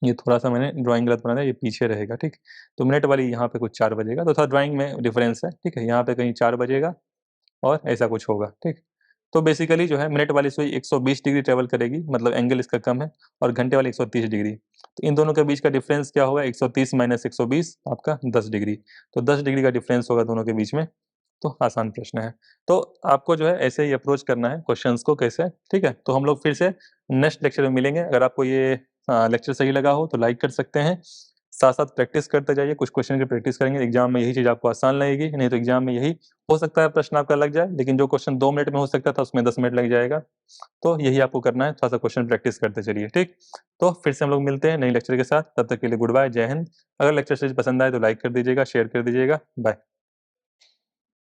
ये थोड़ा-सा मैंने ड्राइंग गलत बना दिया, ये पीछे रहेगा, ठीक? तो मिनट वाली यहाँ पे कुछ 4 बजेगा, तो थोड़ा ड्राइंग में डिफरेंस है, ठीक है? यहाँ पे कहीं 4 बजेगा और ऐसा कुछ होगा, ठीक? तो बेसिकली जो है मिनट वाली सुई 120 डिग्री ट्रैवल करेगी, मतलब एंगल इसका कम है, और घंटे वाली 130 डिग्री। तो इन दोनों के बीच का डिफरेंस क्या होगा? 130 - 120 आपका 10 डिग्री। तो 10 डिग्री का डिफरेंस होगा दोनों के बीच में। तो आसान प्रश्न है। तो आपको जो है ऐसे ही अप्रोच करना है क्वेश्चंस को, कैसे, ठीक है? तो हम लोग फिर से नेक्स्ट लेक्चर में मिलेंगे। अगर आपको ये लेक्चर सही लगा हो तो लाइक कर सकते हैं। साथ-साथ प्रैक्टिस करते जाइए, कुछ क्वेश्चन की प्रैक्टिस करेंगे, एग्जाम में यही चीज़ आपको आसान लगेगी, नहीं तो एग्जाम में यही हो सकता है प्रश्न आपका लग जाए, लेकिन जो क्वेश्चन 2 मिनट में हो सकता था उसमें 10 मिनट लग जाएगा। तो यही आपको करना है, थोड़ा-सा क्वेश्चन प्रैक्टिस करते चलिए, ठीक? तो फिर से हम लोग मिलते हैं नए लेक्चर के साथ, तब तक के लिए गुड बाय, जय हिंद। अगर लेक्चर सीरीज पसंद आए तो लाइक कर दीजिएगा, शेयर कर दीजिएगा। बाय।